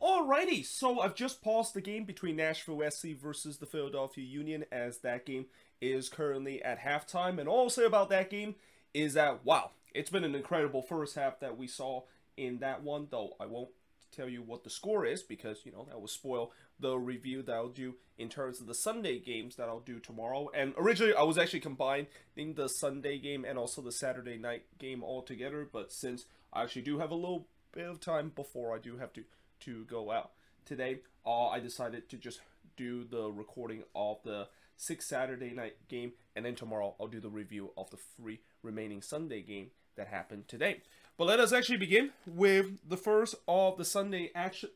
Alrighty, so I've just paused the game between Nashville Sc versus the Philadelphia Union, as that game is currently at halftime. And all I'll say about that game is that, wow, it's been an incredible first half that we saw in that one, though I won't tell you what the score is because, that will spoil the review that I'll do in terms of the Sunday games that I'll do tomorrow. And originally, I was actually combining the Sunday game and also the Saturday night game all together, but since I actually do have a little bit of time before I do have to go out today, I decided to just do the recording of the 6 Saturday night game, and then tomorrow I'll do the review of the 3 remaining Sunday game that happened today. But let us actually begin with the first of the Sunday action,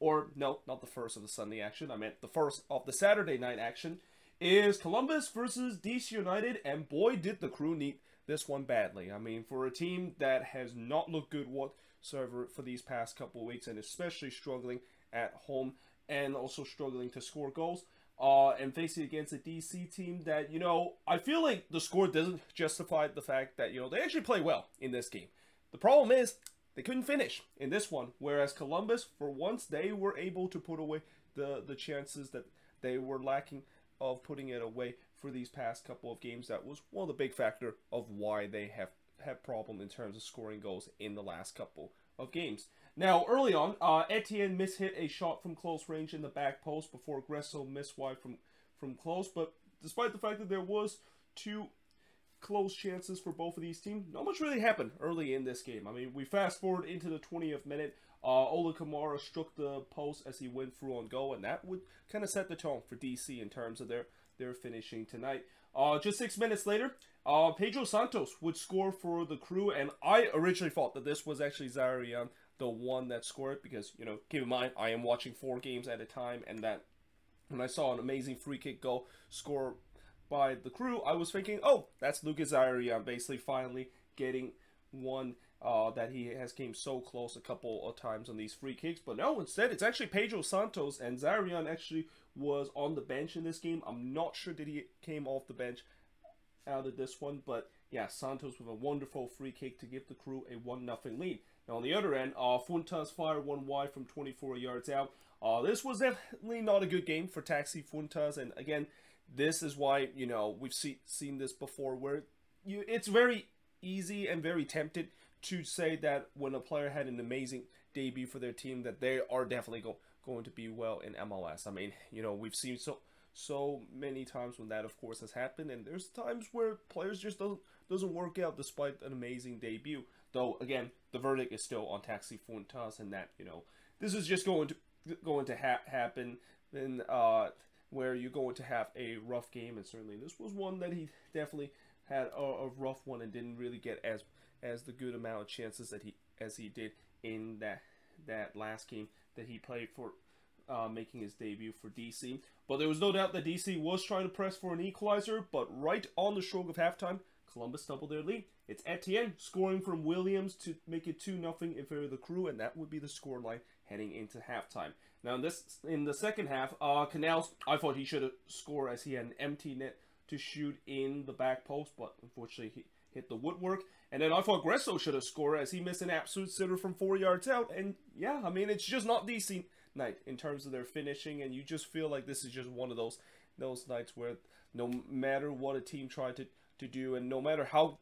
or no, not the first of the Sunday action, I meant the first of the Saturday night action, is Columbus versus DC United, and boy did the Crew need this one badly. I mean, for a team that has not looked good whatsoever for these past couple of weeks, and especially struggling at home and also struggling to score goals, and facing against a DC team that, I feel like the score doesn't justify the fact that, they actually play well in this game. The problem is they couldn't finish in this one, whereas Columbus, for once, they were able to put away the chances that they were lacking of putting it away for these past couple of games. That was one of the big factor of why they have had problem in terms of scoring goals in the last couple of games. Now, early on, Etienne mishit a shot from close range in the back post before Gressel missed wide from close, but despite the fact that there was 2 close chances for both of these teams, not much really happened early in this game. I mean, we fast forward into the 20th minute. Ola Kamara struck the post as he went through on goal, and that would kind of set the tone for DC in terms of their finishing tonight. Just 6 minutes later, Pedro Santos would score for the Crew, and I originally thought that this was actually Zarian, the one that scored, because, keep in mind, I am watching 4 games at a time, and that when I saw an amazing free kick goal score by the Crew, I was thinking, oh, that's Lucas Zarian basically finally getting one that he has came so close a couple of times on these free kicks. But no, instead, it's actually Pedro Santos, and Zarian actually was on the bench in this game. I'm not sure that he came off the bench out of this one, but yeah, Santos with a wonderful free kick to give the Crew a 1-0 lead. Now on the other end, Funtas fired one wide from 24 yards out. This was definitely not a good game for Taxi Funtas, and again, this is why, we've seen this before, where it's very easy and very tempted to say that when a player had an amazing debut for their team, that they are definitely going to be well in MLS. I mean, we've seen so many times when that, of course, has happened, and there's times where players just doesn't work out despite an amazing debut. Though, again, the verdict is still on Taxi Funtas, and that, this is just going to happen, and where you're going to have a rough game, and certainly this was one that he definitely had a rough one and didn't really get as the good amount of chances that he did in that last game that he played for, making his debut for DC. But there was no doubt that DC was trying to press for an equalizer, but right on the stroke of halftime, Columbus doubled their lead. It's Etienne scoring from Williams to make it 2-0 in favor of the Crew, and that would be the scoreline heading into halftime. Now in the second half, Canals, I thought he should have scored as he had an empty net to shoot in the back post, but unfortunately he hit the woodwork. And then I thought Gressel should have scored as he missed an absolute sitter from 4 yards out. And yeah, I mean, it's just not DC night in terms of their finishing, and you just feel like this is just one of those nights where no matter what a team tried to do, and no matter how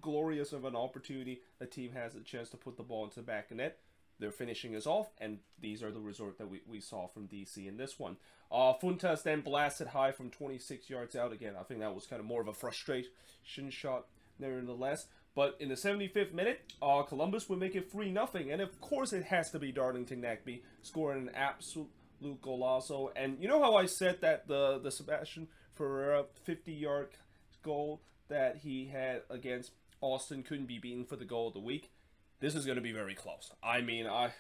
glorious of an opportunity a team has a chance to put the ball into the back of net, their finishing is off, and these are the result that we saw from DC in this one. Funtas then blasted high from 26 yards out. Again, I think that was kind of more of a frustration shot nevertheless. But in the 75th minute, Columbus would make it 3-0, and of course it has to be Darlington Nagbe scoring an absolute golazo. And you know how I said that the Sebastian Ferreira 50-yard goal that he had against Austin couldn't be beaten for the goal of the week? This is going to be very close. I mean, I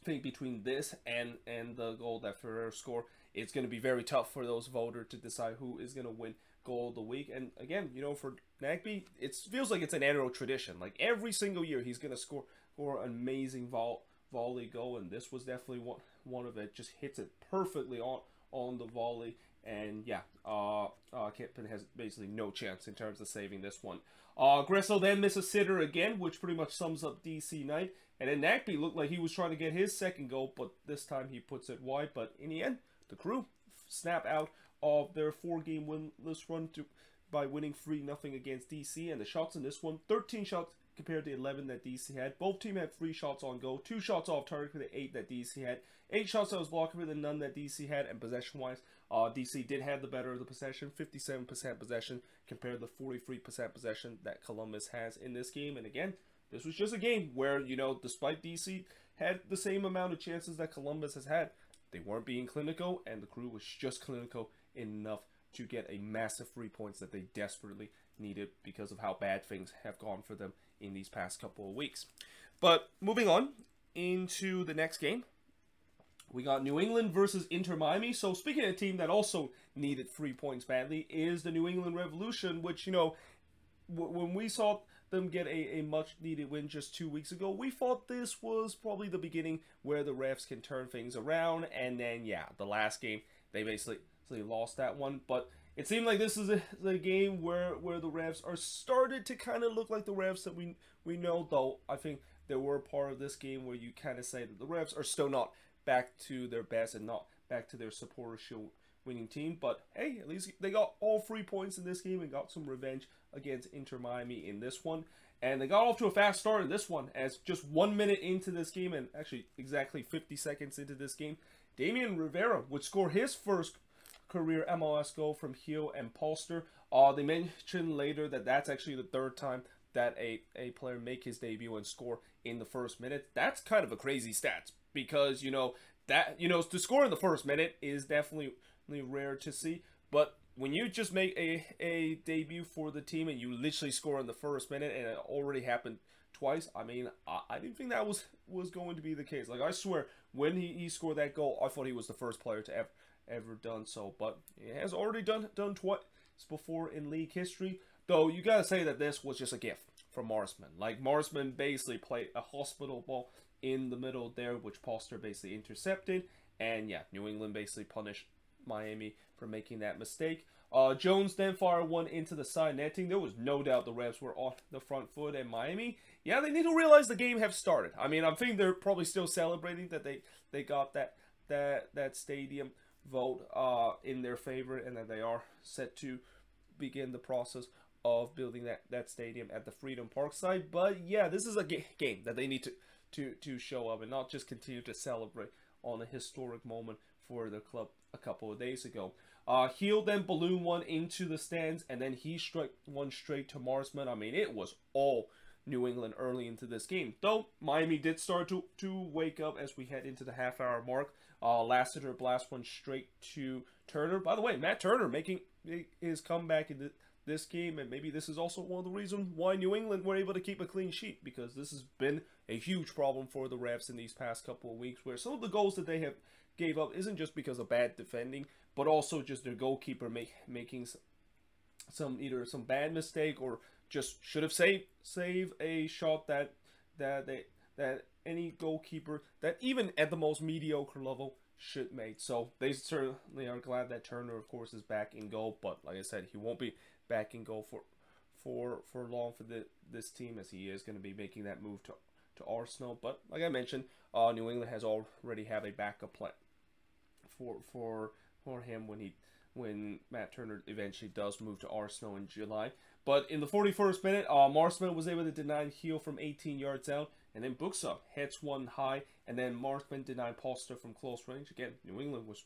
think between this and the goal that Ferreira scored, it's going to be very tough for those voters to decide who is going to win goal of the week. And again, for Nagbe, it feels like it's an annual tradition. Like every single year, he's going to score an amazing volley goal, and this was definitely one of it. Just hits it perfectly on the volley. And yeah, Kempin has basically no chance in terms of saving this one. Gressel then misses a sitter again, which pretty much sums up DC night. And then Nagbe looked like he was trying to get his second goal, but this time he puts it wide. But in the end, the Crew snap out of their 4-game winless run by winning 3-0 against DC. And the shots in this one, 13 shots compared to 11 that DC had. Both teams had 3 shots on goal, 2 shots off target for the 8 that DC had, 8 shots that was blocked for the none that DC had. And possession-wise, DC did have the better of the possession, 57% possession compared to the 43% possession that Columbus has in this game. And again, this was just a game where, you know, despite DC had the same amount of chances that Columbus has had, they weren't being clinical, and the Crew was just clinical enough to get a massive 3 points that they desperately needed because of how bad things have gone for them in these past couple of weeks. But moving on into the next game, we got New England versus Inter Miami. So speaking of a team that also needed 3 points badly is the New England Revolution, which, you know, when we saw them get a much needed win just 2 weeks ago, we thought this was probably the beginning where the refs can turn things around. And then, yeah, the last game, they basically lost that one. But it seemed like this is a game where the refs are started to kind of look like the refs that we know, though I think there were part of this game where you kind of say that the refs are still not back to their best and not back to their supporter shield winning team. But hey, at least they got all 3 points in this game and got some revenge against Inter Miami in this one. And they got off to a fast start in this one, as just 1 minute into this game, and actually exactly 50 seconds into this game, Damian Rivera would score his first career MLS goal from heel and Polster. They mentioned later that that's actually the 3rd time that a player make his debut and score in the first minute. That's kind of a crazy stat, because, you know, to score in the first minute is definitely rare to see. But when you just make a debut for the team and you literally score in the first minute, and it already happened twice, I mean, I didn't think that was going to be the case. Like, I swear, when he scored that goal, I thought he was the first player to ever done so. But he has already done twice before in league history. Though you gotta say that this was just a gift from Marsman. Like, Marsman basically played a hospital ball in the middle there, which Polster basically intercepted. And yeah, New England basically punished Miami for making that mistake. Jones then fired one into the side netting. There was no doubt the refs were on the front foot, and Miami, yeah, they need to realize the game have started. I mean, I think they're probably still celebrating that they got that stadium vote in their favor, and that they are set to begin the process of building that stadium at the Freedom Park site. But yeah, this is a game that they need to show up and not just continue to celebrate on a historic moment for the club a couple of days ago. Heel then balloon one into the stands, and then he struck one straight to Marsman. I mean, it was all New England early into this game. Though Miami did start to wake up as we head into the half-hour mark. Lassiter blast one straight to Turner. By the way, Matt Turner making his comeback in this game, and maybe this is also one of the reasons why New England were able to keep a clean sheet, because this has been a huge problem for the refs in these past couple of weeks, where some of the goals that they have gave up isn't just because of bad defending, but also just their goalkeeper making either some bad mistake, or just should have saved a shot that any goalkeeper that even at the most mediocre level should make. So they certainly are glad that Turner, of course, is back in goal. But like I said, he won't be back in goal for long for this team, as he is going to be making that move to Arsenal. But like I mentioned, New England has already have a backup plan for him when Matt Turner eventually does move to Arsenal in July. But in the 41st minute, Marsman was able to deny heel from 18 yards out, and then Buxa hits one high, and then Marsman denied Polster from close range. Again, New England was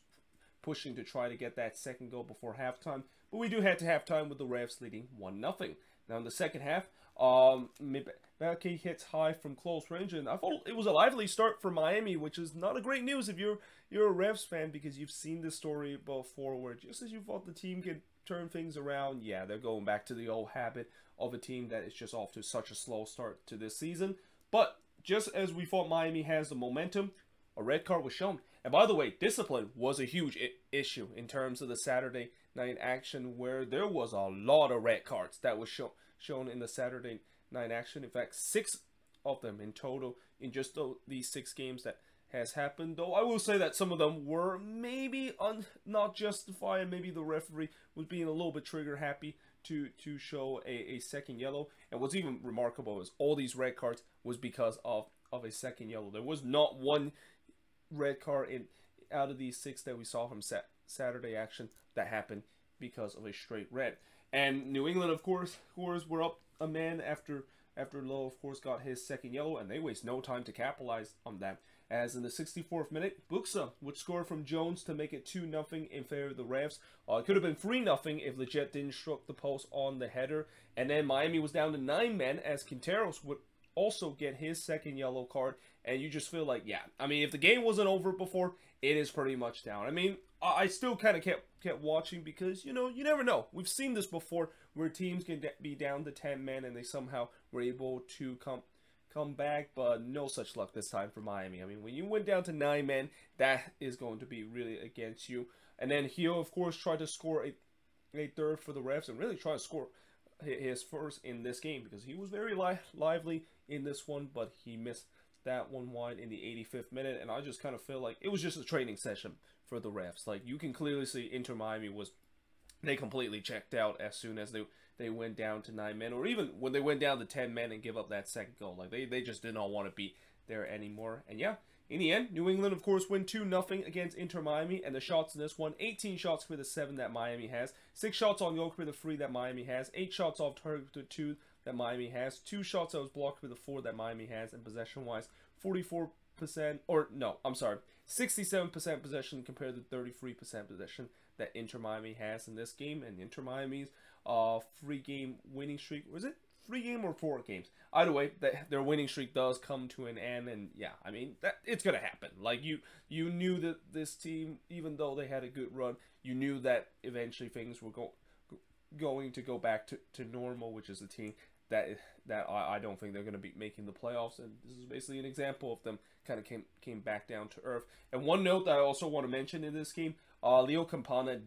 pushing to try to get that second goal before halftime, but we do head to halftime with the refs leading 1-0. Now in the second half, Mibaki hits high from close range, and I thought it was a lively start for Miami, which is not a great news if you're a refs fan, because you've seen this story before where just as you thought the team could turn things around, yeah, they're going back to the old habit of a team that is just off to such a slow start to this season. But just as we thought Miami has the momentum, a red card was shown. And by the way, discipline was a huge issue in terms of the Saturday night action, where there was a lot of red cards that was shown in the Saturday night action. In fact, 6 of them in total in just these 6 games that has happened. Though I will say that some of them were maybe not justified, and maybe the referee was being a little bit trigger happy to show a second yellow. And what's even remarkable is all these red cards was because of of a second yellow. There was not one red card out of these 6 that we saw from Saturday action that happened because of a straight red. And New England, of course, were up a man after Lowe, of course, got his second yellow, and they waste no time to capitalize on that. As in the 64th minute, Buxa would score from Jones to make it 2-0 in favor of the Revs. It could have been 3-0 if Leggett didn't struck the post on the header. And then Miami was down to 9 men as Quinteros would also get his second yellow card. And you just feel like, yeah, I mean, if the game wasn't over before, it is pretty much down. I mean, I still kind of kept watching because, you know, you never know. We've seen this before where teams can be down to 10 men and they somehow were able to come back, but no such luck this time for Miami. I mean, when you went down to 9 men, that is going to be really against you. And then Hill, of course, tried to score a third for the Refs and really try to score his first in this game because he was very lively in this one, but he missed that one wide in the 85th minute. And I just kind of feel like it was just a training session for the Refs. Like, you can clearly see Inter Miami they completely checked out as soon as they went down to 9 men, or even when they went down to 10 men and give up that second goal. Like, they just did not want to be there anymore. And yeah, in the end, New England, of course, win 2-0 against Inter Miami. And the shots in this one, 18 shots for the 7 that Miami has, 6 shots on goal for the 3 that Miami has, 8 shots off target for the 2 that Miami has, 2 shots that was blocked for the 4 that Miami has, and possession-wise, 44%, or no, I'm sorry, 67% possession compared to 33% possession that Inter Miami has in this game. And Inter Miami's 3-game winning streak, was it 3-game or 4 games? Either way, their winning streak does come to an end, and yeah, I mean, it's gonna happen. Like, you knew that this team, even though they had a good run, you knew that eventually things were going to go back to normal, which is a team that I don't think they're going to be making the playoffs. And this is basically an example of them kind of came back down to earth. And one note that I also want to mention in this game, Leo Campana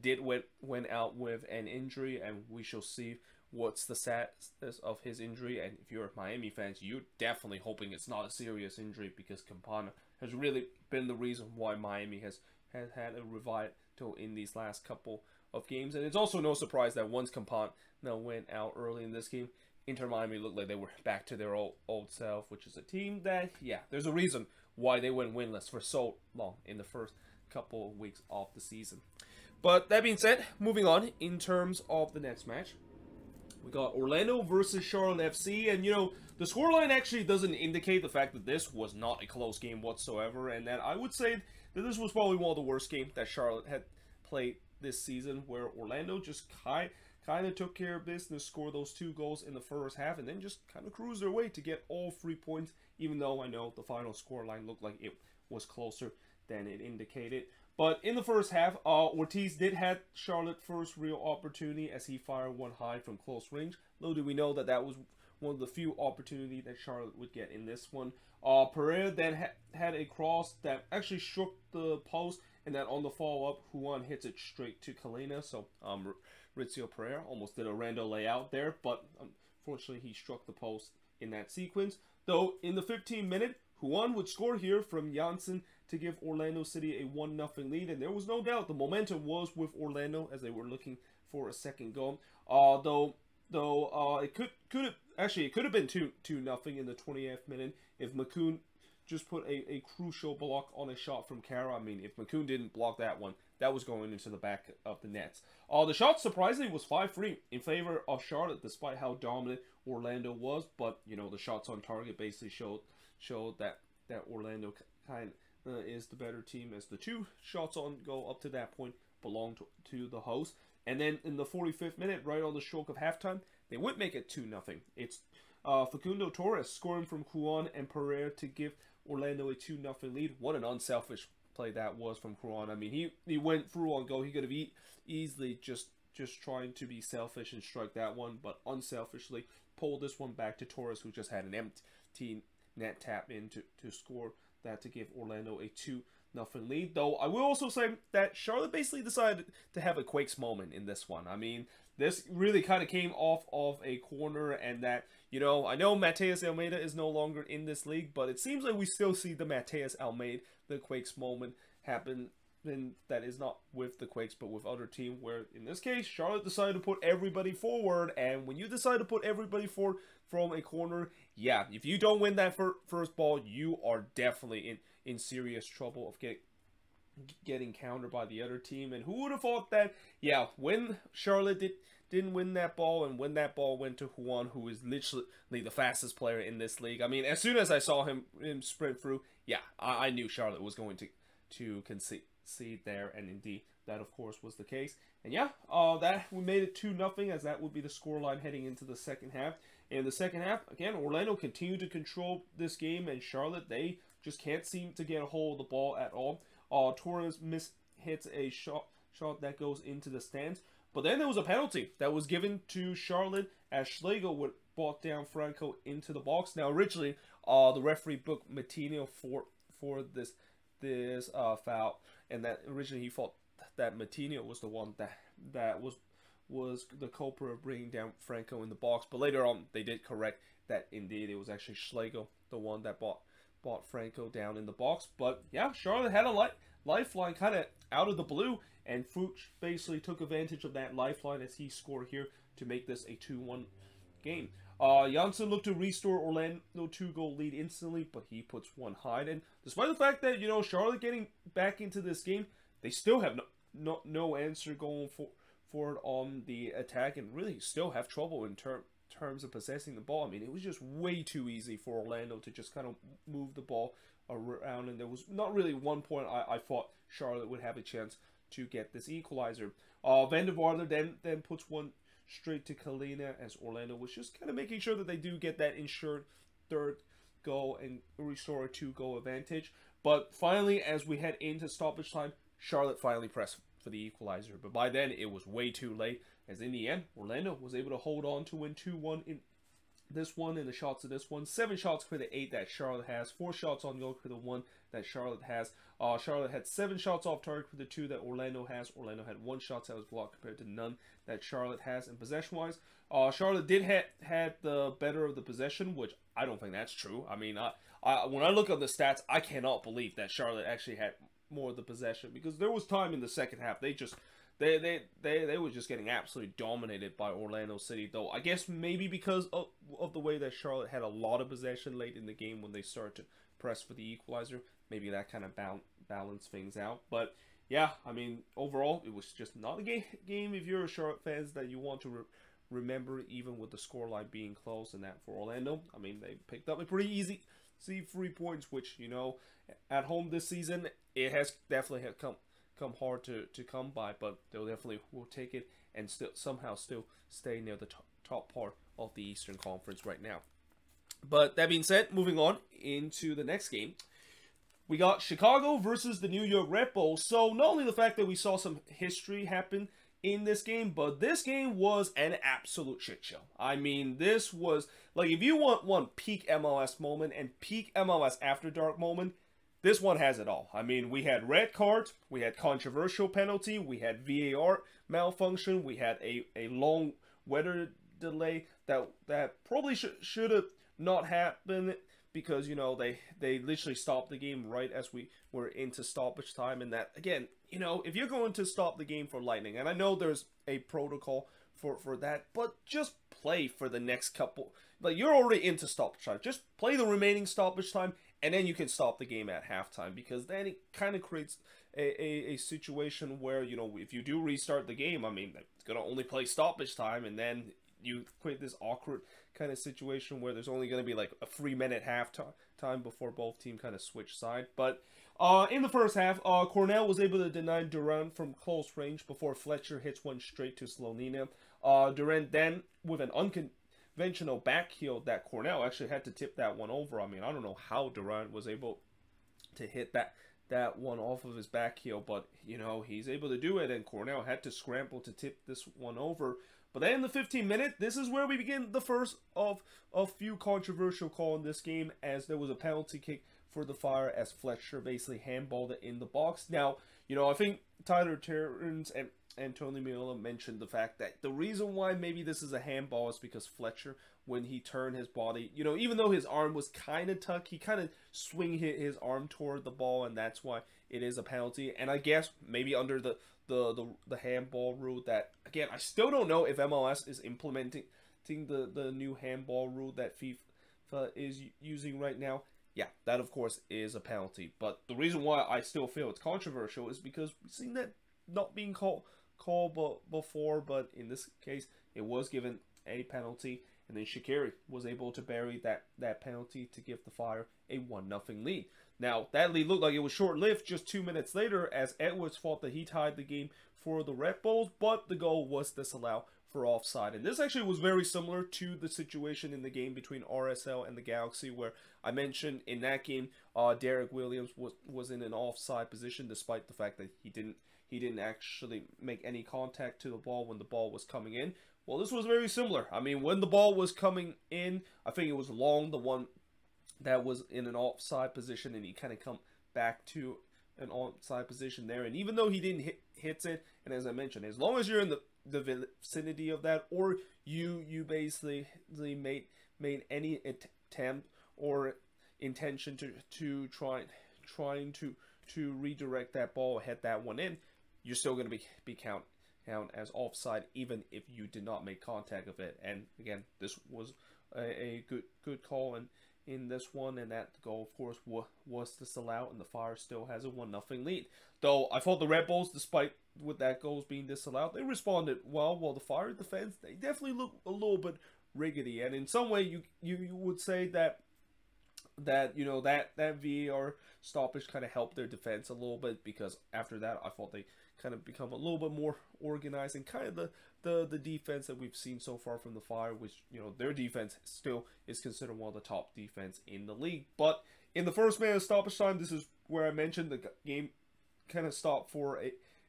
went out with an injury, and we shall see what's the status of his injury. And if you're Miami fans, you're definitely hoping it's not a serious injury, because Campana has really been the reason why Miami has had a revival in these last couple of games. And it's also no surprise that once Campana went out early in this game, Inter Miami looked like they were back to their old self, which is a team that, yeah, there's a reason why they went winless for so long in the first couple of weeks of the season. But that being said, moving on in terms of the next match, we got Orlando versus Charlotte FC, and you know, the scoreline actually doesn't indicate the fact that this was not a close game whatsoever, and that I would say that this was probably one of the worst games that Charlotte had played this season, where Orlando just kind of took care of business, scored those 2 goals in the first half, and then just kind of cruised their way to get all 3 points, even though I know the final scoreline looked like it was closer than it indicated. But in the first half, Ortiz did have Charlotte's first real opportunity as he fired one high from close range. Little did we know that was one of the few opportunities that Charlotte would get in this one. Pereira then had a cross that actually struck the post, and then on the follow-up, Juan hits it straight to Kalena. So Ritzio Pereira almost did a rando layout there, but unfortunately he struck the post in that sequence. Though in the 15th minute, Juan would score here from Janssen to give Orlando City a 1-0 lead, and there was no doubt the momentum was with Orlando as they were looking for a second goal. Though it could have been 2-0 in the 20th minute if McCoon just put a crucial block on a shot from Kara. I mean, if McCoon didn't block that one, that was going into the back of the nets. The shot, surprisingly, was 5-3 in favor of Charlotte, despite how dominant Orlando was. But, you know, the shots on target basically showed that Orlando kind of is the better team, as the 2 shots on goal up to that point belonged to the host. And then in the 45th minute, right on the stroke of halftime, they would make it 2-0. It's Facundo Torres scoring from Juan and Pereira to give Orlando a 2-0 lead. What an unselfish play that was from Juan. I mean, he went through on goal. He could have easily just trying to be selfish and strike that one, but unselfishly pulled this one back to Torres, who just had an empty net tap in to score that to give Orlando a 2-0 lead. Though I will also say that Charlotte basically decided to have a Quakes moment in this one. I mean, this really kind of came off of a corner, and that, you know, I know Mateus Almeida is no longer in this league, but it seems like we still see the Mateus Almeida, the Quakes moment, happen that is not with the Quakes but with other team, where in this case Charlotte decided to put everybody forward. And when you decide to put everybody forward from a corner, yeah, if you don't win that first ball, you are definitely in serious trouble of getting countered by the other team. And who would have thought that, yeah, when Charlotte didn't win that ball, and when that ball went to Juan, who is literally the fastest player in this league. I mean, as soon as I saw him sprint through, yeah, I knew Charlotte was going to concede there, and indeed that of course was the case. And yeah, that we made it 2-0, as that would be the scoreline heading into the second half. In the second half, again, Orlando continued to control this game, and Charlotte, they just can't seem to get a hold of the ball at all. Torres hits a shot that goes into the stands. But then there was a penalty that was given to Charlotte as Schlegel would brought down Franco into the box. Now originally, the referee booked Matinho for this foul, and that originally he thought that Matinho was the one that was the culprit of bringing down Franco in the box. But later on, they did correct that indeed it was actually Schlegel, the one that brought Franco down in the box. But yeah, Charlotte had a lifeline kind of out of the blue, and Fuchs basically took advantage of that lifeline as he scored here to make this a 2-1 game. Janssen looked to restore Orlando 2-goal lead instantly, but he puts one hide. And despite the fact that, you know, Charlotte getting back into this game, they still have no answer going forward on the attack, and really still have trouble in terms of possessing the ball. I mean, it was just way too easy for Orlando to just kind of move the ball around, and there was not really one point I thought Charlotte would have a chance to get this equalizer. Van der Vaarder then puts one straight to Kalina, as Orlando was just kind of making sure that they do get that insured third goal and restore a 2-goal advantage. But finally, as we head into stoppage time, Charlotte finally pressed for the equalizer. But by then, it was way too late, as in the end, Orlando was able to hold on to win 2-1 in this one, in the shots of this one. 7 shots for the 8 that Charlotte has. 4 shots on goal for the 1 that Charlotte has. Charlotte had 7 shots off target for the 2 that Orlando has. Orlando had 1 shot that was blocked compared to none that Charlotte has. And possession-wise, Charlotte did had the better of the possession, which I don't think that's true. I mean, when I look at the stats, I cannot believe that Charlotte actually had more of the possession, because there was time in the second half they were just getting absolutely dominated by Orlando City, though I guess maybe because of the way that Charlotte had a lot of possession late in the game when they started to press for the equalizer, maybe that kind of balanced things out. But yeah, I mean, overall, it was just not a game if you're a Charlotte fans that you want to remember, even with the scoreline being close. And that for Orlando, I mean, they picked up a pretty easy 3 points, which, you know, at home this season, it has definitely come hard to come by, but they'll definitely will take it and somehow still stay near the top part of the Eastern Conference right now. But that being said, moving on into the next game, we got Chicago versus the New York Red Bulls. So not only the fact that we saw some history happen in this game, but this game was an absolute shit show. I mean, this was, like, if you want one peak MLS moment and peak MLS After Dark moment, this one has it all. I mean, we had red cards, we had controversial penalty, we had VAR malfunction, we had a long weather delay that probably should have not happened, because, you know, they literally stopped the game right as we were into stoppage time. And that, again, you know, if you're going to stop the game for lightning, and I know there's a protocol for that, but just play for the next couple. Like, you're already into stoppage time, just play the remaining stoppage time, and then you can stop the game at halftime, because then it kind of creates a situation where, you know, if you do restart the game, I mean, it's going to only play stoppage time, and then you create this awkward kind of situation where there's only going to be like a 3-minute halftime before both teams kind of switch side. But in the first half, Cornell was able to deny Durant from close range before Fletcher hits one straight to Slonina. Durant then, with an unconventional back heel that Cornell actually had to tip that one over. I mean, I don't know how Durant was able to hit that one off of his back heel, but, you know, he's able to do it, and Cornell had to scramble to tip this one over. But then in the 15th minute, this is where we begin the first of a few controversial calls in this game, as there was a penalty kick for the Fire as Fletcher basically handballed it in the box. Now, you know, I think Tyler Terrence and Tony Miola mentioned the fact that the reason why maybe this is a handball is because Fletcher when he turned his body. You know, even though his arm was kind of tucked, he kind of swing his arm toward the ball, and that's why it is a penalty. And I guess maybe under the handball rule that, again, I still don't know if MLS is implementing the new handball rule that FIFA is using right now. Yeah, that of course is a penalty. But the reason why I still feel it's controversial is because we've seen that not being called before, but in this case it was given a penalty, and then Shaqiri was able to bury that penalty to give the Fire a 1-0 lead. Now, that lead looked like it was short-lived just 2 minutes later, as Edwards thought that he tied the game for the Red Bulls, but the goal was disallowed for offside. And this actually was very similar to the situation in the game between RSL and the Galaxy, where I mentioned in that game, Derek Williams was in an offside position, despite the fact that he didn't actually make any contact to the ball when the ball was coming in. Well, this was very similar. I mean, when the ball was coming in, I think it was Long, the one that was in an offside position, and he kind of come back to an onside position there. And even though he didn't hit it, and as I mentioned, as long as you're in the vicinity of that, or you basically made any attempt or intention to trying to redirect that ball, head that one in, you're still going to be count as offside, even if you did not make contact of it. And again, this was a good call in this one, and that goal, of course, was disallowed, and the Fire still has a 1-0 lead. Though I thought the Red Bulls, despite with that goals being disallowed, they responded well. While the Fire defense, they definitely look a little bit rickety, and in some way, you would say that you know that VAR stoppage kind of helped their defense a little bit, because after that, I thought they kind of become a little bit more organized, and kind of the defense that we've seen so far from the Fire, which, you know, their defense still is considered one of the top defense in the league. But in the first minute of stoppage time, this is where I mentioned the game kind of stopped for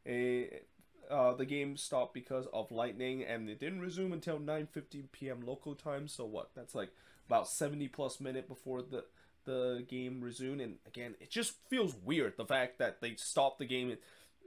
the game stopped because of lightning, and it didn't resume until 9:50 p.m. local time. So what? That's like about 70+ minutes before the game resumed. And again, it just feels weird, the fact that they stopped the game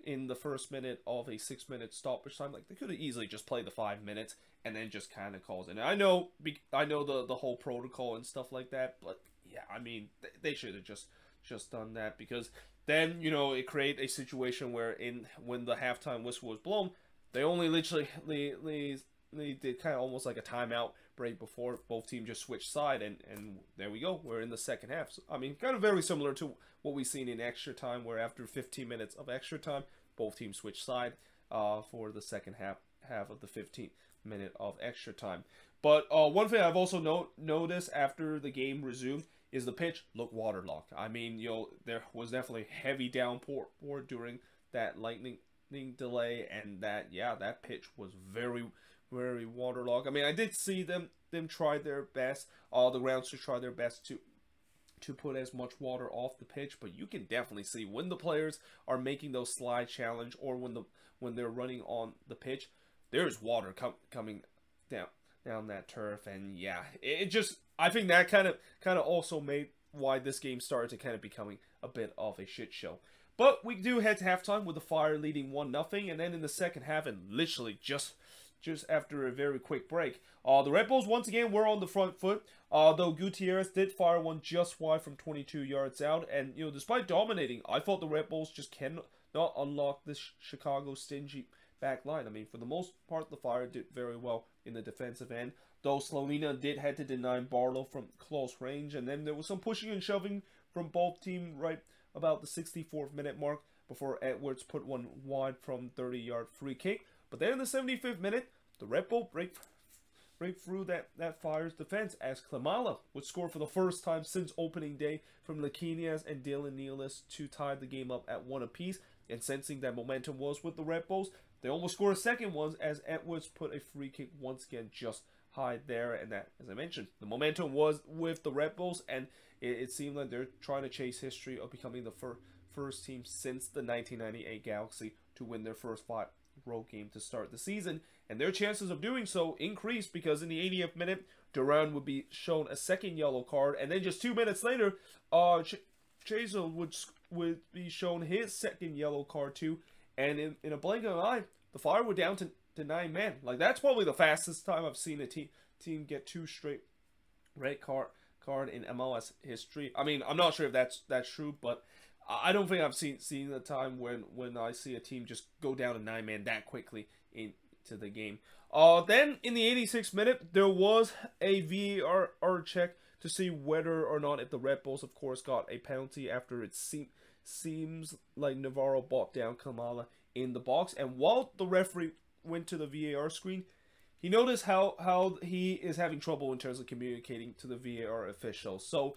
in the first minute of a 6-minute stoppage time. Like, they could have easily just played the 5 minutes and then just kind of calls it. And I know the whole protocol and stuff like that, but yeah, I mean, they should have just done that, because then, you know, it created a situation where when the halftime whistle was blown, they only literally they did kind of almost like a timeout break before both teams just switched side, and there we go, we're in the second half. So, I mean, kind of very similar to what we've seen in extra time, where after 15 minutes of extra time, both teams switched side for the second half of the 15th minute of extra time. But one thing I've also noticed after the game resumed is the pitch looked waterlogged. I mean, you know, there was definitely heavy downpour during that lightning delay, and that pitch was very waterlogged. I mean, I did see them try their best, the groundsters try their best to put as much water off the pitch, but you can definitely see when the players are making those slide challenge, or when they're running on the pitch, there's water coming down that turf. And yeah, it just, I think that kind of also made why this game started to kind of becoming a bit of a shit show. But we do head to halftime with the Fire leading 1-0, and then in the second half, and literally just after a very quick break, the Red Bulls once again were on the front foot, though Gutierrez did fire one just wide from 22 yards out. And, you know, despite dominating, I thought the Red Bulls just cannot unlock this Chicago stingy back line. I mean, for the most part, the Fire did very well in the defensive end, though Slovenia did had to deny Barlow from close range, and then there was some pushing and shoving from both teams right about the 64th minute mark before Edwards put one wide from 30-yard free kick. But then in the 75th minute, the Red Bull break through that Fire's defense, as Klimala would score for the first time since opening day from Lakinias and Dylan Nealis to tie the game up at 1 apiece. And sensing that momentum was with the Red Bulls, they almost scored a second one as Edwards put a free kick once again just high there. And that, as I mentioned, the momentum was with the Red Bulls, and it seemed like they're trying to chase history of becoming the first team since the 1998 Galaxy to win their first 5 road game to start the season. And their chances of doing so increased, because in the 80th minute, Duran would be shown a second yellow card, and then just 2 minutes later, Chazel would be shown his second yellow card too. And in a blink of an eye, the Fire were down to 9 men. Like, that's probably the fastest time I've seen a team get 2 straight red card in MLS history. I mean, I'm not sure if that's true, but I don't think I've seen a time when I see a team just go down to 9-man that quickly into the game. Then in the 86th minute, there was a VAR check to see whether or not if the Red Bulls, of course, got a penalty after it seems like Navarro brought down Kamala in the box. And while the referee went to the VAR screen, he noticed how he is having trouble in terms of communicating to the VAR official. So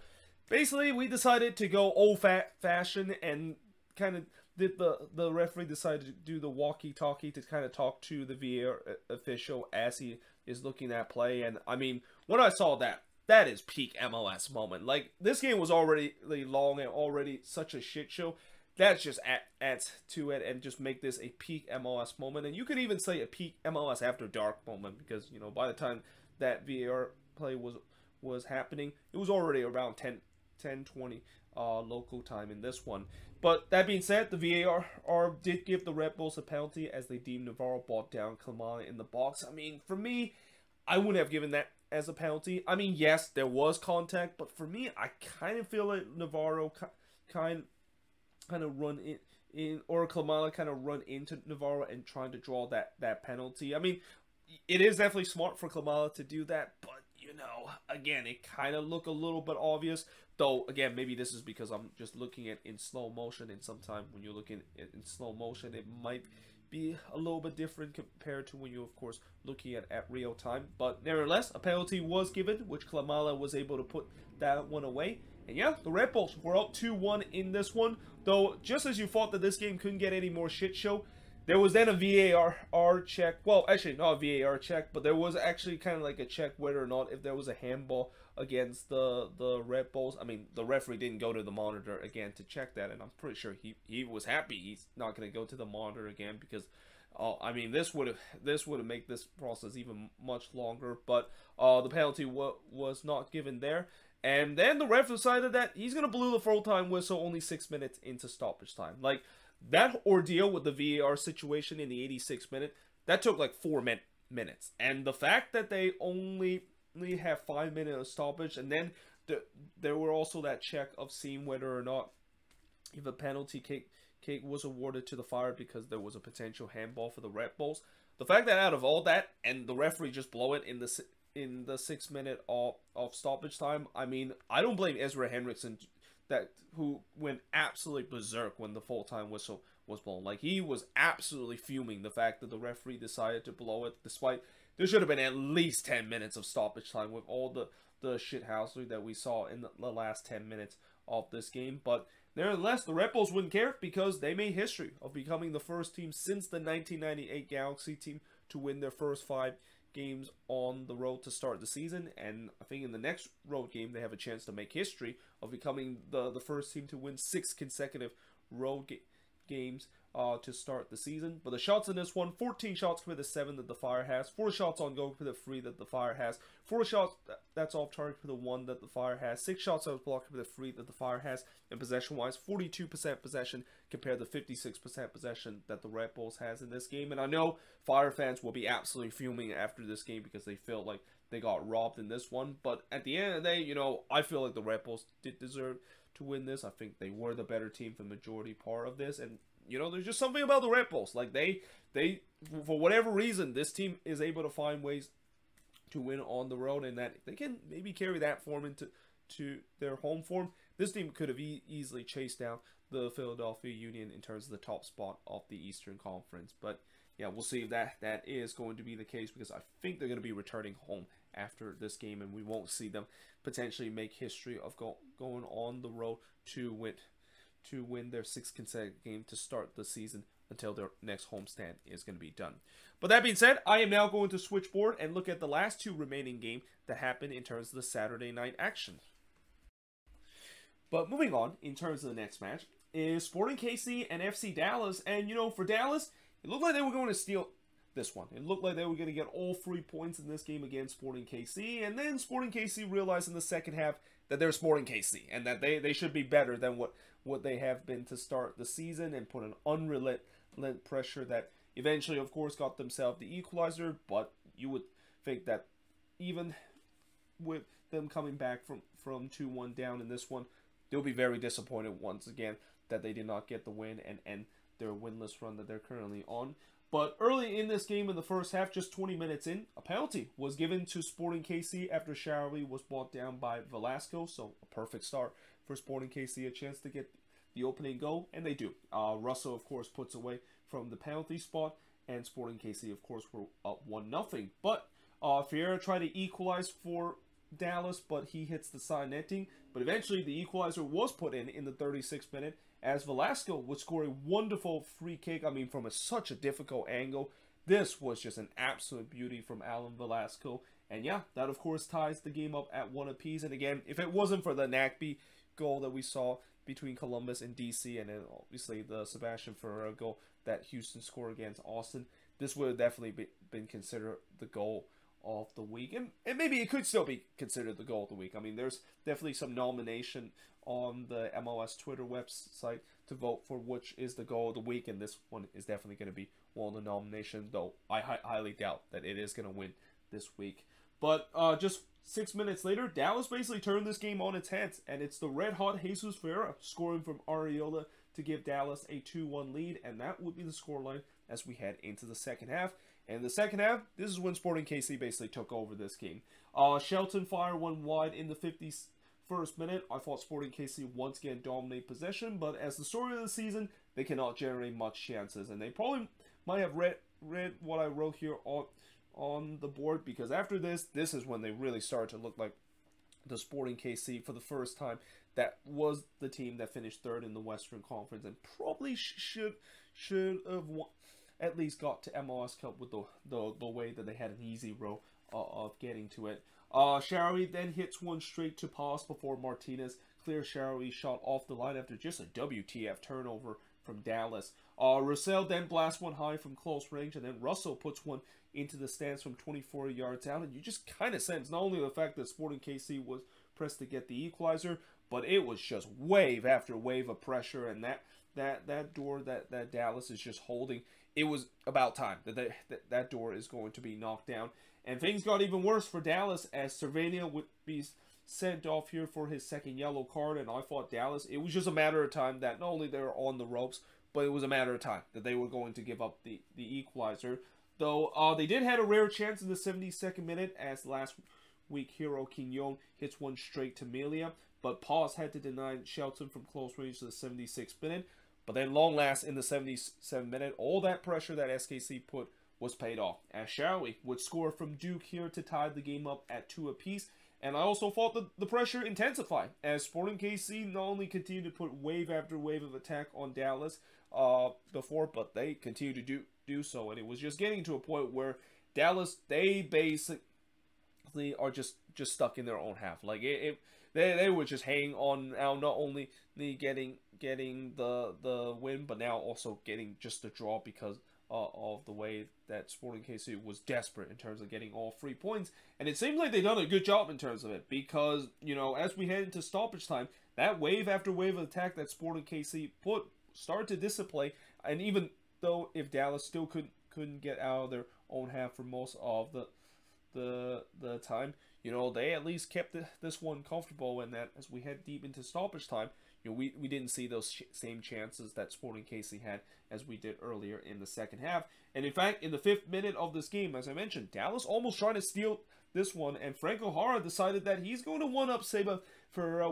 basically, we decided to go old-fashioned and kind of the referee decided to do the walkie-talkie to kind of talk to the VAR official as he is looking at play. And I mean, when I saw that is peak MLS moment. Like, this game was already long and already such a shit show. That just adds to it and just make this a peak MLS moment. And you could even say a peak MLS After Dark moment, because, you know, by the time that VAR play was happening, it was already around 10:20 local time in this one. But that being said, the VAR did give the Red Bulls a penalty as they deemed Navarro brought down Kamala in the box. I mean, for me, I wouldn't have given that as a penalty. I mean, yes, there was contact, but for me, I kind of feel like Navarro kind of run in or Kamala kind of run into Navarro and trying to draw that penalty. I mean, it is definitely smart for Kamala to do that, but, you know, again, it kind of looked a little bit obvious. Though, again, maybe this is because I'm just looking at in slow motion, and sometimes when you're looking in slow motion, it might be a little bit different compared to when you're, of course, looking at real time. But nevertheless, a penalty was given, which Kamala was able to put that one away. And yeah, the Red Bulls were up 2-1 in this one. Though, just as you thought that this game couldn't get any more shit show, there was then a VAR check. Well, actually, not a VAR check, but there was actually kind of like a check whether or not if there was a handball against the Red Bulls. I mean, the referee didn't go to the monitor again to check that, and I'm pretty sure he was happy he's not going to go to the monitor again, because I mean, this would have made this process even much longer. But the penalty was not given there. And then the ref decided that he's going to blow the full-time whistle only 6 minutes into stoppage time. Like, that ordeal with the VAR situation in the 86th minute, that took like 4 minutes. And the fact that they only have 5 minutes of stoppage, and then there were also that check of seeing whether or not if a penalty kick was awarded to the Fire because there was a potential handball for the Red Bulls. The fact that out of all that, and the referee just blow it in the 6 minute of stoppage time, I mean, I don't blame Ezra Henriksen who went absolutely berserk when the full-time whistle was blown. Like, he was absolutely fuming the fact that the referee decided to blow it, despite there should have been at least 10 minutes of stoppage time with all the shithousery that we saw in the last 10 minutes of this game. But nevertheless, the Red Bulls wouldn't care because they made history of becoming the first team since the 1998 Galaxy team to win their first 5 games on the road to start the season. And I think in the next road game, they have a chance to make history of becoming the first team to win 6 consecutive road games to start the season. But the shots in this one, 14 shots for the 7 that the Fire has, 4 shots on goal for the 3 that the Fire has, 4 shots that's off target for the 1 that the Fire has, 6 shots that was blocked for the 3 that the Fire has, and possession-wise, 42% possession compared to 56% possession that the Red Bulls has in this game. And I know Fire fans will be absolutely fuming after this game because they feel like they got robbed in this one. But at the end of the day, you know, I feel like the Red Bulls did deserve to win this. I think they were the better team for the majority part of this. And, you know, there's just something about the Red Bulls. Like, they for whatever reason, this team is able to find ways to win on the road, and that they can maybe carry that form into their home form. This team could have easily chased down the Philadelphia Union in terms of the top spot of the Eastern Conference. But yeah, we'll see if that is going to be the case, because I think they're going to be returning home after this game, and we won't see them potentially make history of going on the road to win their 6th consecutive game to start the season until their next homestand is going to be done. But that being said, I am now going to switch board and look at the last 2 remaining games that happened in terms of the Saturday night action. But moving on, in terms of the next match, is Sporting KC and FC Dallas. And, you know, for Dallas, it looked like they were going to steal this one. It looked like they were going to get all 3 points in this game against Sporting KC. And then Sporting KC realized in the second half that they're Sporting KC and that they should be better than what they have been to start the season, and put an unrelenting pressure that eventually, of course, got themselves the equalizer. But you would think that even with them coming back from 2-1 down in this one, they'll be very disappointed once again that they did not get the win and end their winless run that they're currently on. But early in this game, in the first half, just 20 minutes in, a penalty was given to Sporting KC after Shaarawy was brought down by Velasco. So a perfect start for Sporting KC, a chance to get the opening goal, and they do. Russell, of course, puts away from the penalty spot, and Sporting KC, of course, were up 1-0. But Ferreira tried to equalize for Dallas, but he hits the side netting. But eventually, the equalizer was put in the 36th minute, as Velasco would score a wonderful free kick. I mean, from such a difficult angle. This was just an absolute beauty from Alan Velasco. And yeah, that of course ties the game up at 1 apiece. And again, if it wasn't for the Nakby goal that we saw between Columbus and DC, and then obviously the Sebastian Ferreira goal that Houston scored against Austin, this would have definitely been considered the goal of the week, and maybe it could still be considered the goal of the week. I mean, there's definitely some nomination on the MLS Twitter website to vote for which is the goal of the week, and this one is definitely going to be one of the nominations, though I highly doubt that it is going to win this week. But just 6 minutes later, Dallas basically turned this game on its head, and it's the red-hot Jesus Ferreira scoring from Arriola to give Dallas a 2-1 lead, and that would be the scoreline as we head into the second half. And in the second half, this is when Sporting KC basically took over this game. Shelton fired one wide in the 51st minute. I thought Sporting KC once again dominated possession, but as the story of the season, they cannot generate much chances. And they probably might have read what I wrote here on the board, because after this is when they really started to look like the Sporting KC for the first time. That was the team that finished third in the Western Conference and probably should have won, at least got to MLS Cup with the way that they had an easy row of getting to it. Shaarawy then hits one straight to Paz before Martinez clears Shaarawy's shot off the line after just a WTF turnover from Dallas. Russell then blasts one high from close range, and then Russell puts one into the stands from 24 yards out, and you just kind of sense not only the fact that Sporting KC was pressed to get the equalizer, but it was just wave after wave of pressure, and that door that Dallas is just holding, it was about time that door is going to be knocked down. And things got even worse for Dallas as Cervania would be sent off here for his second yellow card, and I thought Dallas, it was just a matter of time that not only they were on the ropes, but it was a matter of time that they were going to give up the equalizer. Though they did have a rare chance in the 72nd minute as last week Hero Quignon hits one straight to Melia, but Paz had to deny Shelton from close range to the 76th minute. But then long last in the 77th minute, all that pressure that SKC put was paid off, as Shaarawy would score from Duke here to tie the game up at 2 apiece. And I also thought the pressure intensified as Sporting KC not only continued to put wave after wave of attack on Dallas before, but they continued to do so. And it was just getting to a point where Dallas, they basically are just stuck in their own half. Like they were just hanging on now, not only getting the win, but now also getting just the draw because of the way that Sporting KC was desperate in terms of getting all 3 points. And it seems like they've done a good job in terms of it, because, you know, as we head into stoppage time, that wave after wave of attack that Sporting KC put started to dissipate. And even though if Dallas still couldn't get out of their own half for most of the time, you know, they at least kept this one comfortable, and that as we head deep into stoppage time, you know, we didn't see those same chances that Sporting KC had as we did earlier in the second half. And in fact, in the 5th minute of this game, as I mentioned, Dallas almost tried to steal this one, and Franco Jara decided that he's going to one-up Seba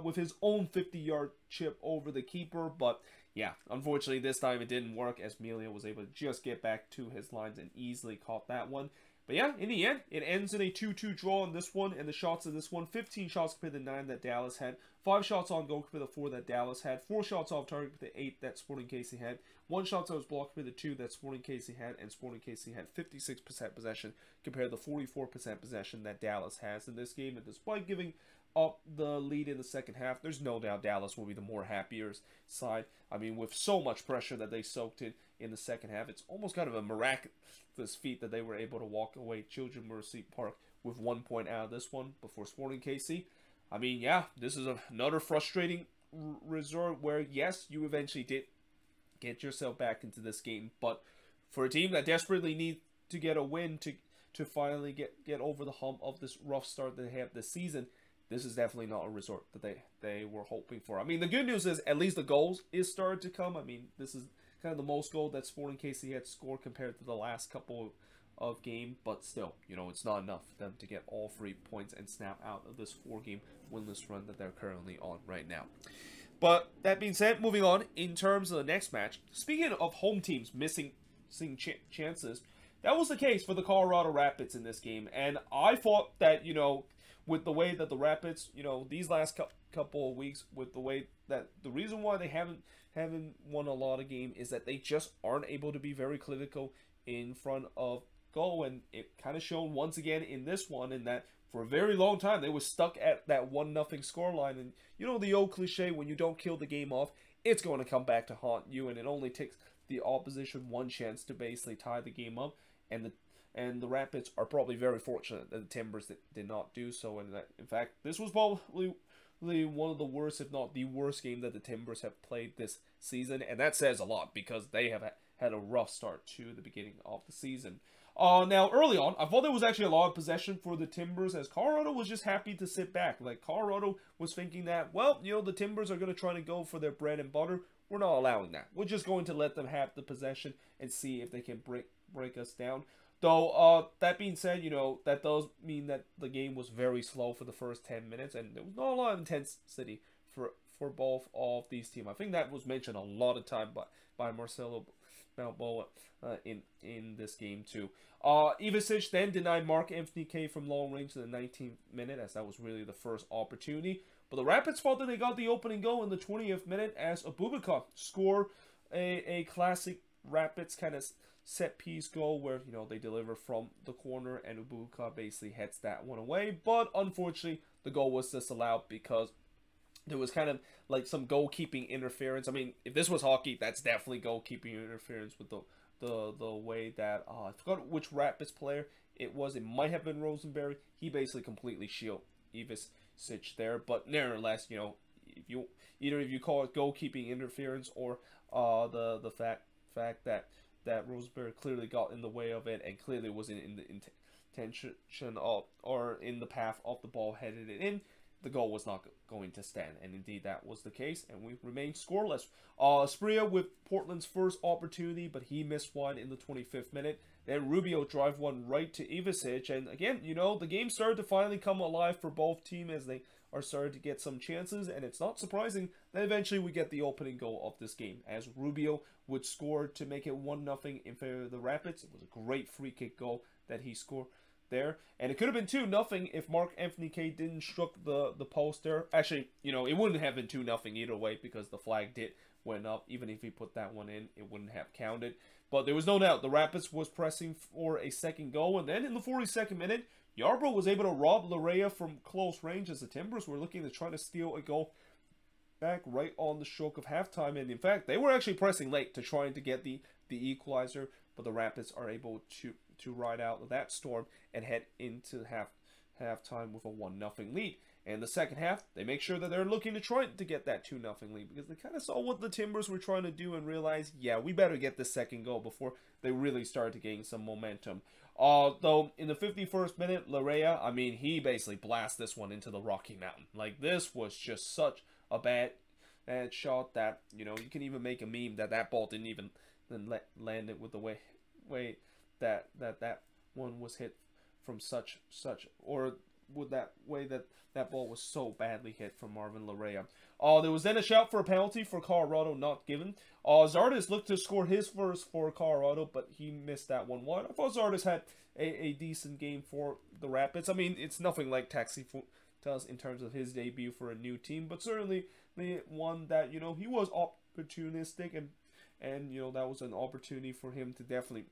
with his own 50-yard chip over the keeper. But yeah, unfortunately this time it didn't work, as Melia was able to just get back to his lines and easily caught that one. But yeah, in the end, it ends in a 2-2 draw in this one, and the shots in this one, 15 shots compared to 9 that Dallas had, 5 shots on goal compared to 4 that Dallas had, 4 shots off target compared to 8 that Sporting KC had, 1 shot that was blocked compared to 2 that Sporting KC had, and Sporting KC had 56% possession compared to 44% possession that Dallas has in this game. And despite giving up the lead in the second half, there's no doubt Dallas will be the more happier side. I mean, with so much pressure that they soaked in the second half, it's almost kind of a miraculous feat that they were able to walk away Children Mercy Park with 1 point out of this one before Sporting KC. I mean, yeah, this is another frustrating resort where, yes, you eventually did get yourself back into this game, but for a team that desperately needs to get a win to to finally get over the hump of this rough start that they have this season, this is definitely not a result that they were hoping for. I mean, the good news is at least the goals is starting to come. I mean, this is kind of the most goal that Sporting KC had scored compared to the last couple of game, but still, you know, it's not enough for them to get all 3 points and snap out of this 4-game winless run that they're currently on right now. But that being said, moving on, in terms of the next match, speaking of home teams missing chances, that was the case for the Colorado Rapids in this game. And I thought that, you know, with the way that the Rapids, you know, these last couple of weeks, with the way that the reason why they haven't won a lot of games is that they just aren't able to be very clinical in front of goal. And it kind of shown once again in this one, in that for a very long time they were stuck at that 1-0 scoreline. And you know the old cliche, when you don't kill the game off, it's going to come back to haunt you, and it only takes the opposition one chance to basically tie the game up. And the Rapids are probably very fortunate that the Timbers did not do so. And that, in fact, this was probably one of the worst, if not the worst game that the Timbers have played this season. And that says a lot, because they have had a rough start to the beginning of the season. Now, early on, I thought there was actually a lot of possession for the Timbers, as Colorado was just happy to sit back. Like, Colorado was thinking that, well, you know, the Timbers are going to try to go for their bread and butter. We're not allowing that. We're just going to let them have the possession and see if they can break us down. Though, that being said, you know, that does mean that the game was very slow for the first 10 minutes, and there was not a lot of intensity for both of these teams. I think that was mentioned a lot of time by Marcelo Balboa in this game too. Ivicic then denied Mark-Anthony Kaye from long range in the 19th minute, as that was really the first opportunity. But the Rapids thought that they got the opening goal in the 20th minute, as Abubakar scored a classic Rapids kind of set piece goal, where, you know, they deliver from the corner and Abubakar basically heads that one away. But unfortunately, the goal was disallowed because there was kind of like some goalkeeping interference. I mean, if this was hockey, that's definitely goalkeeping interference with the way that I forgot which Rapids player it was. It might have been Rosenberry. He basically completely shielded Ivicic there. But nevertheless, you know, if you call it goalkeeping interference, or the fact that Rosenberry clearly got in the way of it and clearly was in the intention of, or in the path of the ball headed it in, the goal was not going to stand. And indeed that was the case, and we remained scoreless. Spria with Portland's first opportunity, but he missed one in the 25th minute. Then Rubio drive one right to Ivicic, and again, you know, the game started to finally come alive for both teams as they are starting to get some chances, and it's not surprising that eventually we get the opening goal of this game, as Rubio would score to make it 1-0 in favor of the Rapids. It was a great free kick goal that he scored there, and it could have been 2-0 if Mark-Anthony Kaye didn't struck the post there. Actually, you know, it wouldn't have been 2-0 either way, because the flag went up. Even if he put that one in, it wouldn't have counted. But there was no doubt the Rapids was pressing for a second goal, and then in the 42nd minute, Yarbrough was able to rob Larea from close range, as the Timbers were looking to try to steal a goal back right on the stroke of halftime. And in fact, they were actually pressing late to trying to get the equalizer, but the Rapids are able to ride out that storm and head into halftime with a 1-0 lead. And the second half, they make sure that they're looking to try to get that 2-0 lead, because they kind of saw what the Timbers were trying to do and realized, yeah, we better get the second goal before they really start to gain some momentum. Though in the 51st minute, Larea, I mean, he basically blasted this one into the Rocky Mountain. Like, this was just such a bad shot that, you know, you can even make a meme that ball didn't even land it with the way that one was hit from such, or with that way that ball was so badly hit from Marvin Larea. There was then a shout for a penalty for Colorado, not given. Zardes looked to score his first for Colorado, but he missed that one wide. I thought Zardes had a decent game for the Rapids. I mean, it's nothing like Taxi does in terms of his debut for a new team, but certainly the one that, you know, he was opportunistic, and you know, that was an opportunity for him to definitely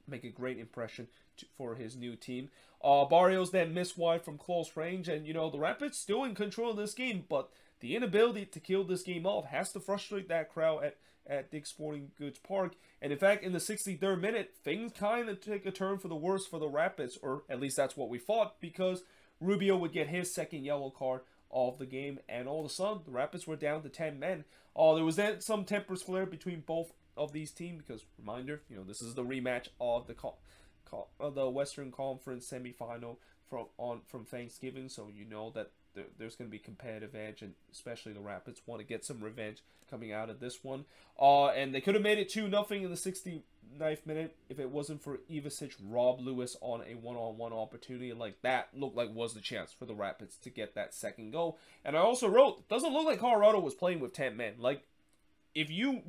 make a great impression for his new team. Barrios then missed wide from close range, and you know, the Rapids still in control of this game, but the inability to kill this game off has to frustrate that crowd at Dick's Sporting Goods Park. And in fact, in the 63rd minute, things kind of take a turn for the worse for the Rapids, or at least that's what we thought, because Rubio would get his second yellow card of the game, and all of a sudden, the Rapids were down to 10 men. There was then some tempers flare between both of these teams, because, reminder, you know, this is the rematch of the Western Conference semifinal from Thanksgiving, so you know that there's going to be competitive edge, and especially the Rapids want to get some revenge coming out of this one. And they could have made it 2-0 in the 69th minute if it wasn't for Ivicic Rob Lewis on a one-on-one opportunity like that. Looked like was the chance for the Rapids to get that second goal. And I also wrote, doesn't look like Colorado was playing with 10 men. Like, if you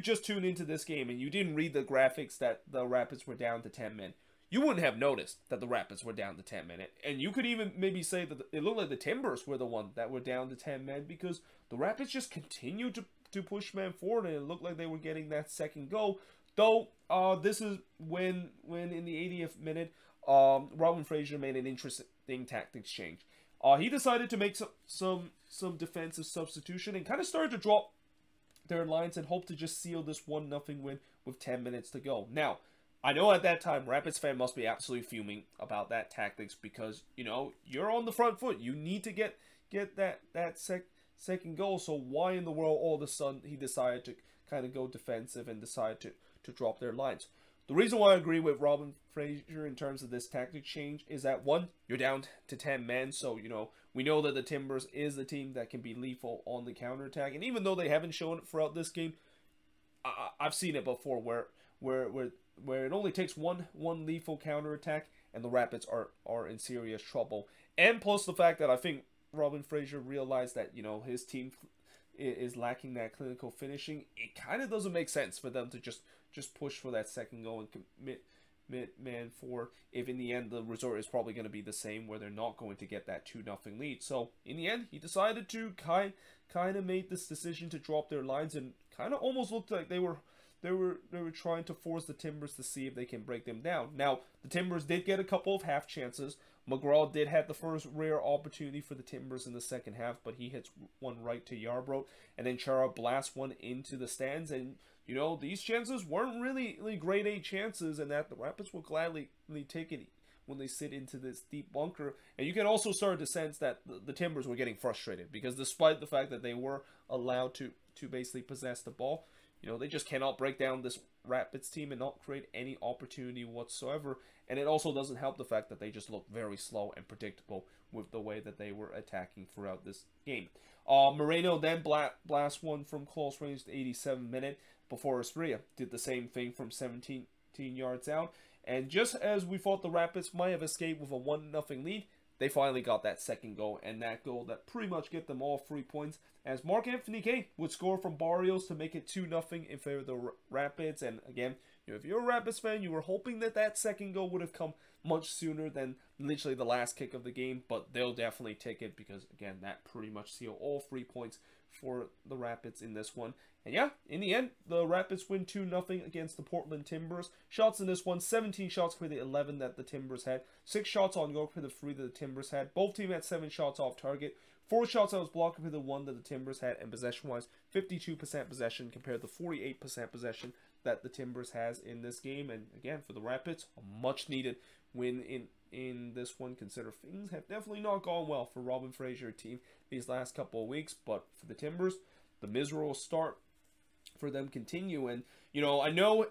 just tuned into this game and you didn't read the graphics that the Rapids were down to 10 men, you wouldn't have noticed that the Rapids were down to 10 men. And you could even maybe say that it looked like the Timbers were the one that were down to 10 men, because the Rapids just continued to push men forward, and it looked like they were getting that second goal. Though, this is when in the 80th minute, Robin Fraser made an interesting tactics change. He decided to make some defensive substitution and kind of started to drop their lines and hope to just seal this 1-0 win with 10 minutes to go. Now, I know at that time, Rapids fan must be absolutely fuming about that tactics, because, you know, you're on the front foot. You need to get that second goal. So why in the world all of a sudden he decided to kind of go defensive and decide to drop their lines? The reason why I agree with Robin Fraser in terms of this tactic change is that, one, you're down to 10 men. So, you know, we know that the Timbers is the team that can be lethal on the counterattack. And even though they haven't shown it throughout this game, I've seen it before where it only takes one lethal counterattack and the Rapids are in serious trouble. And plus the fact that I think Robin Fraser realized that, you know, his team is lacking that clinical finishing. It kind of doesn't make sense for them to just push for that second goal and commit man for, if in the end the result is probably going to be the same, where they're not going to get that 2-0 lead. So in the end, he decided to kind of make this decision to drop their lines, and kind of almost looked like they were trying to force the Timbers to see if they can break them down. Now, the Timbers did get a couple of half chances. McGraw did have the first rare opportunity for the Timbers in the second half, but he hits one right to Yarbrough, and then Chara blasts one into the stands. And, you know, these chances weren't really grade A chances, and that the Rapids will gladly take it when they sit into this deep bunker. And you can also start to sense that the Timbers were getting frustrated, because despite the fact that they were allowed to basically possess the ball, you know, they just cannot break down this Rapids team and not create any opportunity whatsoever. And it also doesn't help the fact that they just look very slow and predictable with the way that they were attacking throughout this game. Moreno then blasts one from close range to 87 minute before Estrella did the same thing from 17 yards out. And just as we thought the Rapids might have escaped with a 1-0 lead, they finally got that second goal, and that goal that pretty much get them all 3 points, as Mark-Anthony Kaye would score from Barrios to make it 2-0 in favor of the Rapids. And again, you know, if you're a Rapids fan, you were hoping that that second goal would have come much sooner than literally the last kick of the game, but they'll definitely take it, because again, that pretty much sealed all 3 points for the Rapids in this one. And yeah, in the end, the Rapids win 2-0 against the Portland Timbers. Shots in this one, 17 shots for the 11 that the Timbers had. 6 shots on goal for the 3 that the Timbers had. Both teams had 7 shots off target. 4 shots that was blocked for the 1 that the Timbers had. And possession-wise, 52% possession compared to 48% possession that the Timbers has in this game. And again, for the Rapids, a much-needed win in this one, consider things have definitely not gone well for Robin Fraser team these last couple of weeks. But for the Timbers, the miserable start for them continue. And, you know, I know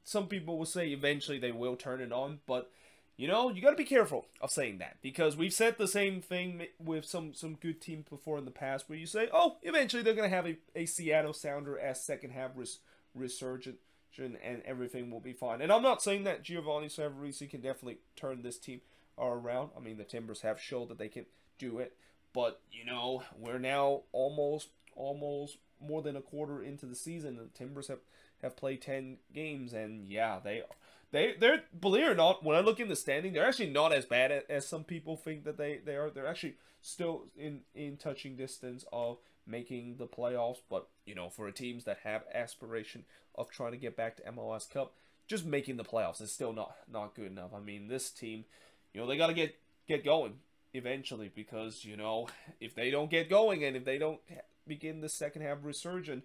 some people will say eventually they will turn it on, but, you know, you got to be careful of saying that, because we've said the same thing with some good teams before in the past, where you say, oh, eventually they're going to have a Seattle Sounder as second half resurgent, and everything will be fine. And I'm not saying that Giovanni Savarese can definitely turn this team around. I mean, the Timbers have showed that they can do it, but, you know, we're now almost more than a quarter into the season. The Timbers have played 10 games, and yeah, they're believe it or not, when I look in the standing, they're actually not as bad as some people think that they are. They're actually still in touching distance of making the playoffs. But, you know, for teams that have aspiration of trying to get back to MLS Cup, just making the playoffs is still not good enough. I mean, this team, you know, they got to get going eventually, because, you know, if they don't get going and if they don't begin the second half resurgence,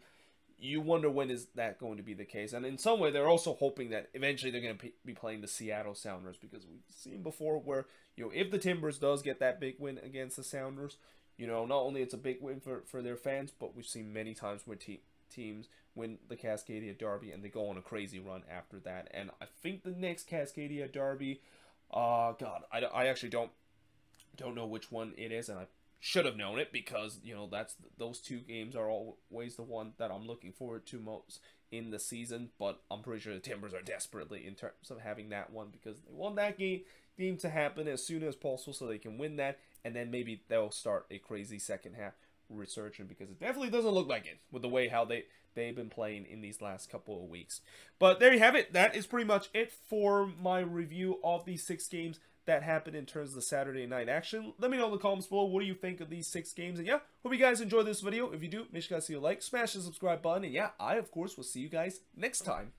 you wonder when is that going to be the case. And in some way, they're also hoping that eventually they're going to be playing the Seattle Sounders, because we've seen before where, you know, if the Timbers does get that big win against the Sounders, you know, not only it's a big win for their fans, but we've seen many times where teams win the Cascadia Derby, and they go on a crazy run after that. And I think the next Cascadia Derby, God, I actually don't know which one it is, and I should have known it because, you know, those two games are always the one that I'm looking forward to most in the season. But I'm pretty sure the Timbers are desperately in terms of having that one, because they want that game to happen as soon as possible so they can win that, and then maybe they'll start a crazy second half resurgence, because it definitely doesn't look like it with the way how they've been playing in these last couple of weeks. But there you have it. That is pretty much it for my review of these 6 games that happened in terms of the Saturday night action. Let me know in the comments below, what do you think of these 6 games? And yeah, hope you guys enjoyed this video. If you do, make sure you guys see a like, smash the subscribe button, and yeah, I of course will see you guys next time.